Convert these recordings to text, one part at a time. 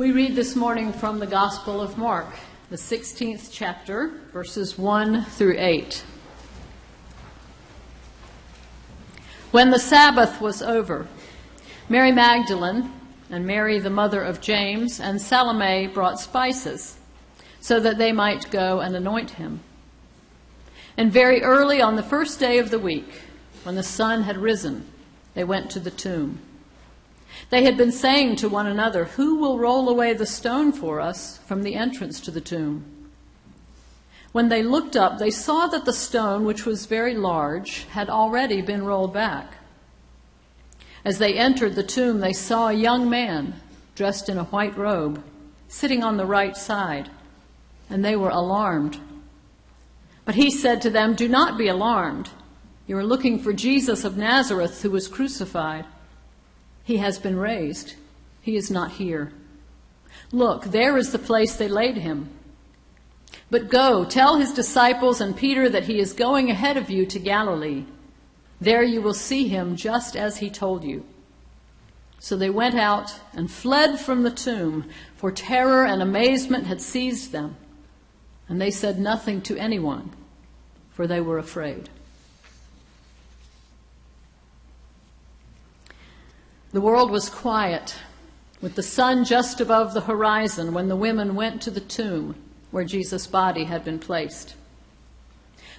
We read this morning from the Gospel of Mark, the 16th chapter, verses 1 through 8. When the Sabbath was over, Mary Magdalene and Mary, the mother of James, and Salome brought spices, so that they might go and anoint him. And very early on the first day of the week, when the sun had risen, they went to the tomb. They had been saying to one another, "Who will roll away the stone for us from the entrance to the tomb?" When they looked up, they saw that the stone, which was very large, had already been rolled back. As they entered the tomb, they saw a young man dressed in a white robe, sitting on the right side, and they were alarmed. But he said to them, "Do not be alarmed. You are looking for Jesus of Nazareth, who was crucified. He has been raised. He is not here. Look, there is the place they laid him. But go, tell his disciples and Peter that he is going ahead of you to Galilee. There you will see him just as he told you." So they went out and fled from the tomb, for terror and amazement had seized them. And they said nothing to anyone, for they were afraid. The world was quiet, with the sun just above the horizon, when the women went to the tomb where Jesus' body had been placed.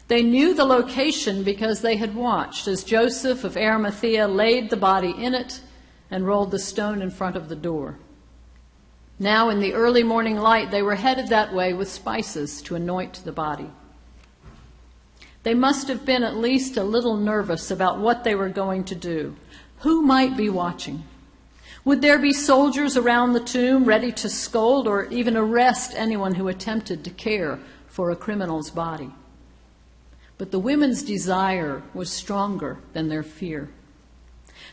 They knew the location because they had watched as Joseph of Arimathea laid the body in it and rolled the stone in front of the door. Now, in the early morning light, they were headed that way with spices to anoint the body. They must have been at least a little nervous about what they were going to do. Who might be watching? Would there be soldiers around the tomb ready to scold or even arrest anyone who attempted to care for a criminal's body? But the women's desire was stronger than their fear.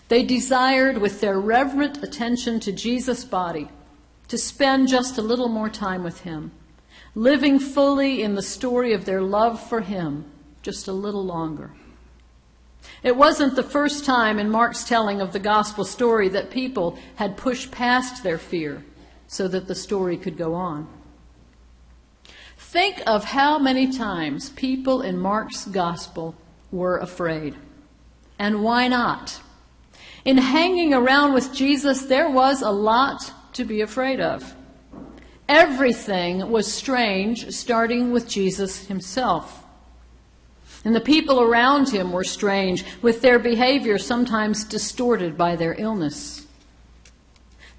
They desired, with their reverent attention to Jesus' body, to spend just a little more time with him, living fully in the story of their love for him just a little longer. It wasn't the first time in Mark's telling of the gospel story that people had pushed past their fear so that the story could go on. Think of how many times people in Mark's gospel were afraid. And why not? In hanging around with Jesus, there was a lot to be afraid of. Everything was strange, starting with Jesus himself. And the people around him were strange, with their behavior sometimes distorted by their illness.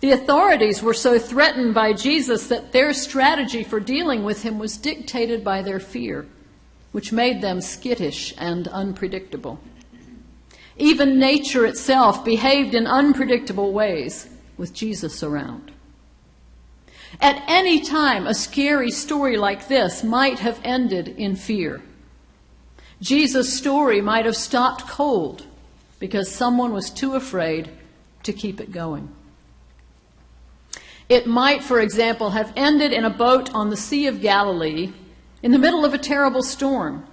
The authorities were so threatened by Jesus that their strategy for dealing with him was dictated by their fear, which made them skittish and unpredictable. Even nature itself behaved in unpredictable ways with Jesus around. At any time, a scary story like this might have ended in fear. Jesus' story might have stopped cold because someone was too afraid to keep it going. It might, for example, have ended in a boat on the Sea of Galilee in the middle of a terrible storm.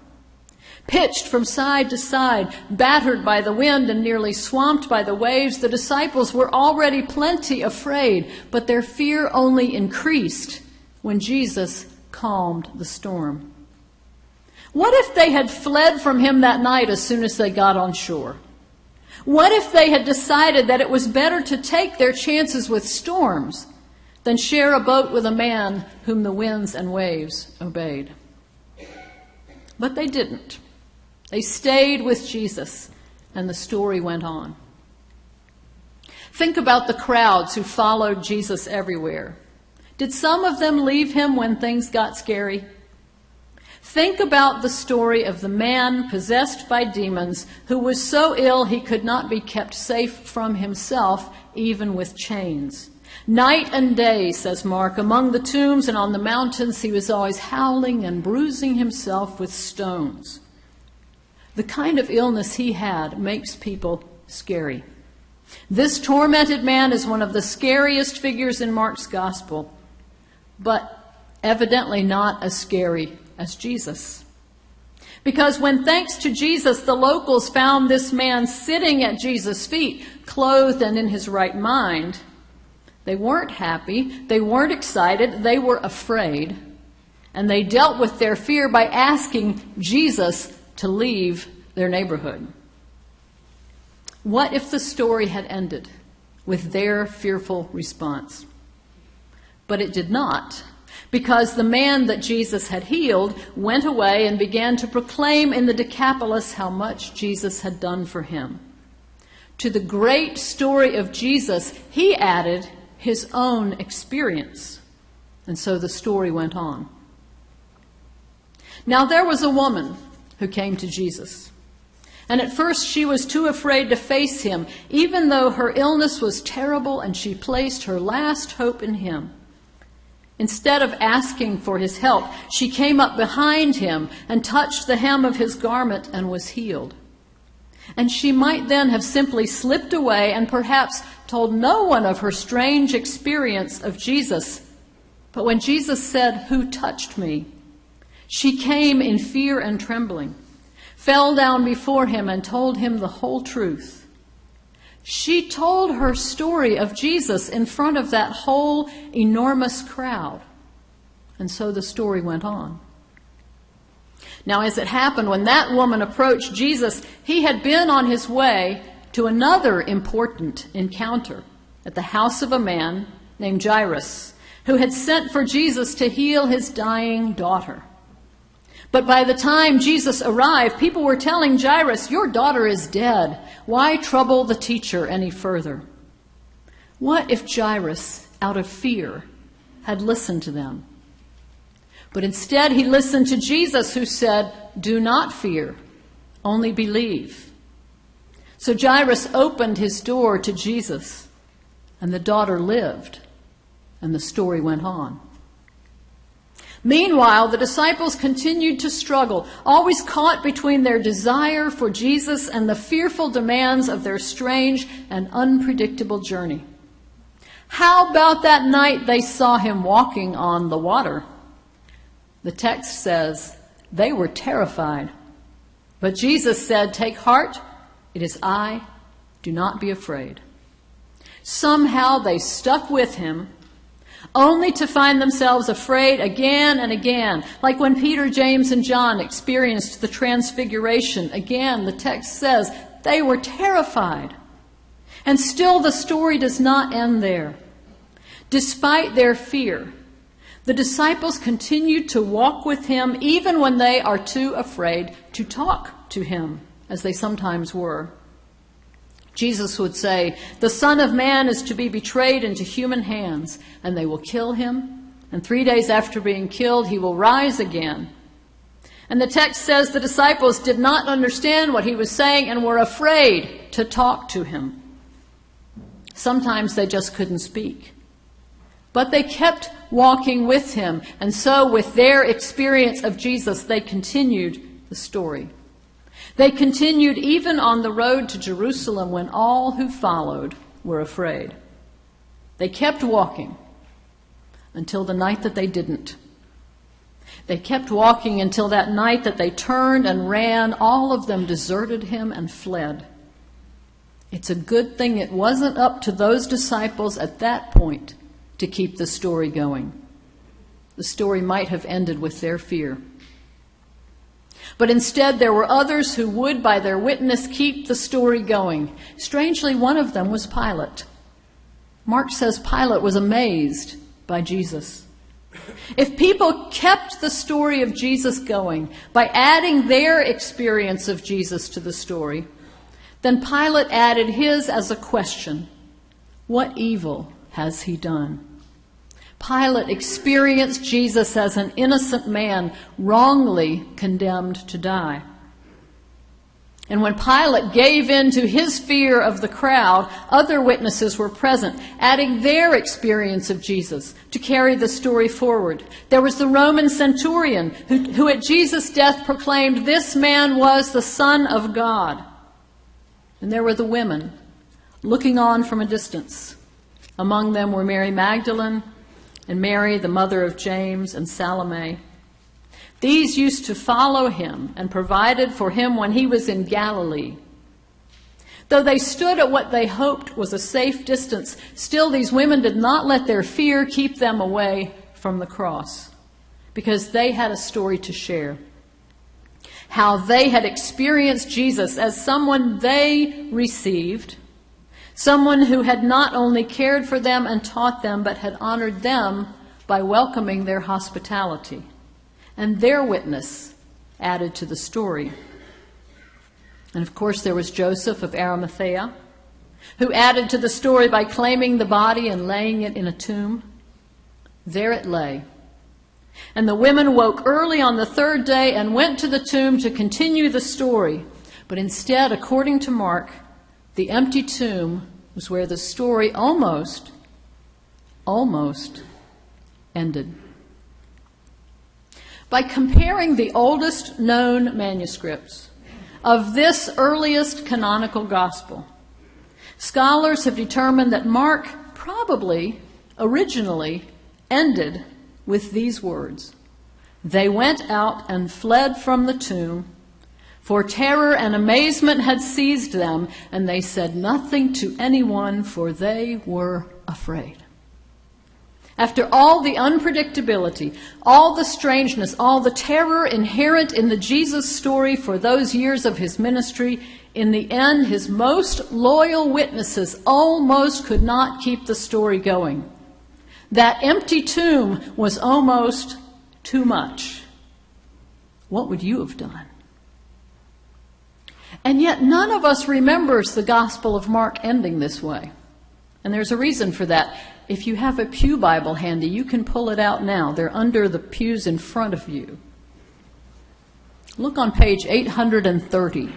Pitched from side to side, battered by the wind and nearly swamped by the waves, the disciples were already plenty afraid, but their fear only increased when Jesus calmed the storm. What if they had fled from him that night as soon as they got on shore? What if they had decided that it was better to take their chances with storms than share a boat with a man whom the winds and waves obeyed? But they didn't. They stayed with Jesus, and the story went on. Think about the crowds who followed Jesus everywhere. Did some of them leave him when things got scary? Think about the story of the man possessed by demons who was so ill he could not be kept safe from himself, even with chains. Night and day, says Mark, among the tombs and on the mountains, he was always howling and bruising himself with stones. The kind of illness he had makes people scary. This tormented man is one of the scariest figures in Mark's gospel, but evidently not as scary as Jesus. Because when, thanks to Jesus, the locals found this man sitting at Jesus' feet, clothed and in his right mind, They weren't happy. They weren't excited. They were afraid. And they dealt with their fear by asking Jesus to leave their neighborhood. What if the story had ended with their fearful response? But it did not, because the man that Jesus had healed went away and began to proclaim in the Decapolis how much Jesus had done for him. To the great story of Jesus, he added his own experience. And so the story went on. Now there was a woman who came to Jesus. And at first she was too afraid to face him, even though her illness was terrible and she placed her last hope in him. Instead of asking for his help, she came up behind him and touched the hem of his garment and was healed. And she might then have simply slipped away and perhaps told no one of her strange experience of Jesus. But when Jesus said, "Who touched me?" she came in fear and trembling, fell down before him and told him the whole truth. She told her story of Jesus in front of that whole enormous crowd. And so the story went on. Now, as it happened, when that woman approached Jesus, he had been on his way to another important encounter at the house of a man named Jairus, who had sent for Jesus to heal his dying daughter. But by the time Jesus arrived, people were telling Jairus, "Your daughter is dead. Why trouble the teacher any further?" What if Jairus, out of fear, had listened to them? But instead he listened to Jesus, who said, "Do not fear, only believe." So Jairus opened his door to Jesus, and the daughter lived, and the story went on. Meanwhile, the disciples continued to struggle, always caught between their desire for Jesus and the fearful demands of their strange and unpredictable journey. How about that night they saw him walking on the water? The text says they were terrified. But Jesus said, "Take heart, it is I, do not be afraid." Somehow they stuck with him, only to find themselves afraid again and again. Like when Peter, James, and John experienced the transfiguration. Again, the text says they were terrified. And still the story does not end there. Despite their fear, the disciples continued to walk with him even when they are too afraid to talk to him, as they sometimes were. Jesus would say, "The Son of Man is to be betrayed into human hands, and they will kill him, and 3 days after being killed, he will rise again." And the text says the disciples did not understand what he was saying and were afraid to talk to him. Sometimes they just couldn't speak. But they kept walking with him, and so with their experience of Jesus, they continued the story. They continued even on the road to Jerusalem when all who followed were afraid. They kept walking until the night that they didn't. They kept walking until that night that they turned and ran. All of them deserted him and fled. It's a good thing it wasn't up to those disciples at that point to keep the story going. The story might have ended with their fear. But instead, there were others who would, by their witness, keep the story going. Strangely, one of them was Pilate. Mark says Pilate was amazed by Jesus. If people kept the story of Jesus going by adding their experience of Jesus to the story, then Pilate added his as a question. What evil has he done? Pilate experienced Jesus as an innocent man wrongly condemned to die. And when Pilate gave in to his fear of the crowd, other witnesses were present, adding their experience of Jesus to carry the story forward. There was the Roman centurion who at Jesus' death proclaimed, "This man was the Son of God." And there were the women looking on from a distance. Among them were Mary Magdalene and Mary, the mother of James, and Salome. These used to follow him and provided for him when he was in Galilee. Though they stood at what they hoped was a safe distance, still these women did not let their fear keep them away from the cross, because they had a story to share. How they had experienced Jesus as someone they received, someone who had not only cared for them and taught them, but had honored them by welcoming their hospitality. And their witness added to the story. And of course there was Joseph of Arimathea, who added to the story by claiming the body and laying it in a tomb. There it lay. And the women woke early on the third day and went to the tomb to continue the story. But instead, according to Mark, the empty tomb was where the story almost ended. By comparing the oldest known manuscripts of this earliest canonical gospel, scholars have determined that Mark probably originally ended with these words: "They went out and fled from the tomb, for terror and amazement had seized them, and they said nothing to anyone, for they were afraid." After all the unpredictability, all the strangeness, all the terror inherent in the Jesus story for those years of his ministry, in the end, his most loyal witnesses almost could not keep the story going. That empty tomb was almost too much. What would you have done? And yet none of us remembers the Gospel of Mark ending this way. And there's a reason for that. If you have a pew Bible handy, you can pull it out now. They're under the pews in front of you. Look on page 830.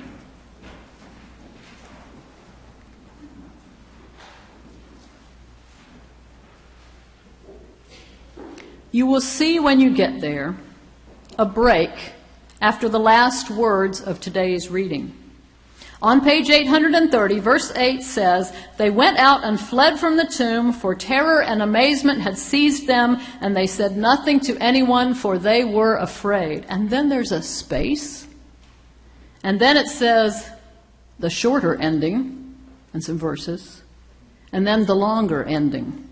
You will see when you get there a break after the last words of today's reading. On page 830, verse 8 says, "They went out and fled from the tomb, for terror and amazement had seized them, and they said nothing to anyone, for they were afraid." And then there's a space. And then it says the shorter ending, and some verses, and then the longer ending.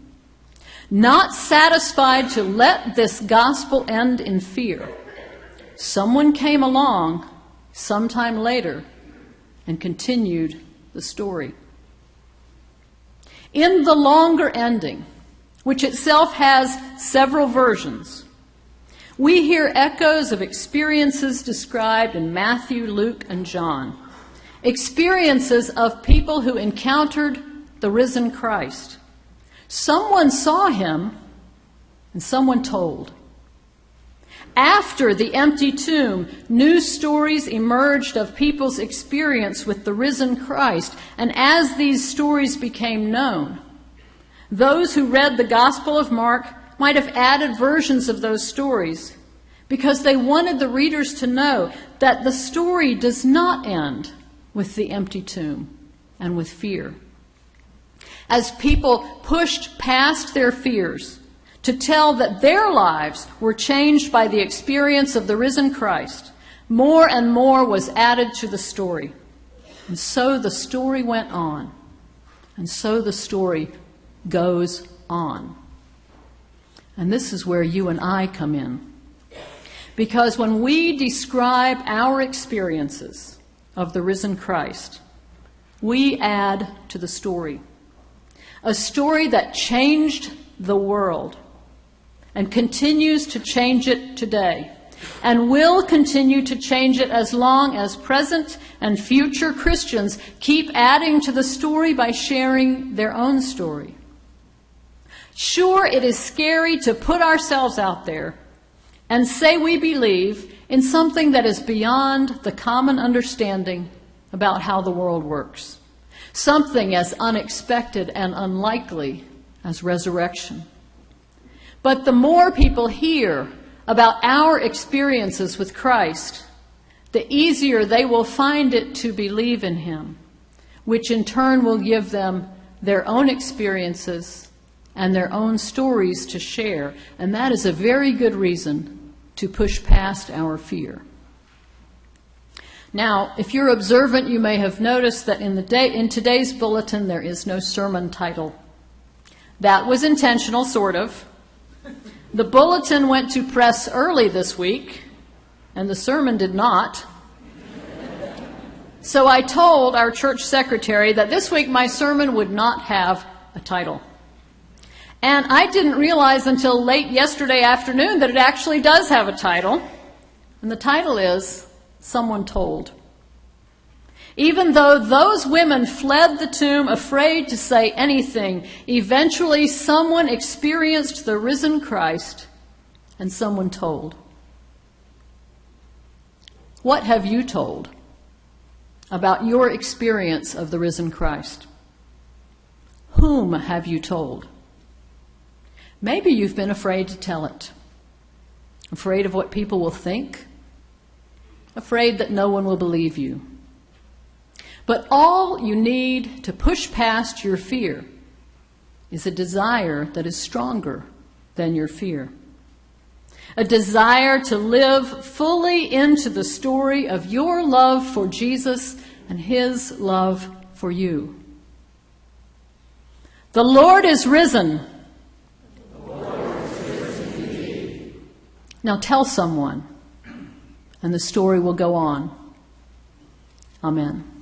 Not satisfied to let this gospel end in fear, someone came along sometime later and continued the story. In the longer ending, which itself has several versions, we hear echoes of experiences described in Matthew, Luke, and John. Experiences of people who encountered the risen Christ. Someone saw him, and someone told. After the empty tomb, new stories emerged of people's experience with the risen Christ, and as these stories became known, those who read the Gospel of Mark might have added versions of those stories because they wanted the readers to know that the story does not end with the empty tomb and with fear. As people pushed past their fears to tell that their lives were changed by the experience of the risen Christ, more and more was added to the story. And so the story went on. And so the story goes on. And this is where you and I come in. Because when we describe our experiences of the risen Christ, we add to the story. A story that changed the world and continues to change it today, and will continue to change it as long as present and future Christians keep adding to the story by sharing their own story. Sure, it is scary to put ourselves out there and say we believe in something that is beyond the common understanding about how the world works. Something as unexpected and unlikely as resurrection. But the more people hear about our experiences with Christ, the easier they will find it to believe in him, which in turn will give them their own experiences and their own stories to share. And that is a very good reason to push past our fear. Now, if you're observant, you may have noticed that in today's bulletin there is no sermon title. That was intentional, sort of. The bulletin went to press early this week, and the sermon did not. So I told our church secretary that this week my sermon would not have a title. And I didn't realize until late yesterday afternoon that it actually does have a title. And the title is Someone Told. Even though those women fled the tomb afraid to say anything, eventually someone experienced the risen Christ and someone told. What have you told about your experience of the risen Christ? Whom have you told? Maybe you've been afraid to tell it. Afraid of what people will think. Afraid that no one will believe you. But all you need to push past your fear is a desire that is stronger than your fear. A desire to live fully into the story of your love for Jesus and his love for you. The Lord is risen. The Lord is risen indeed. Now tell someone, and the story will go on. Amen.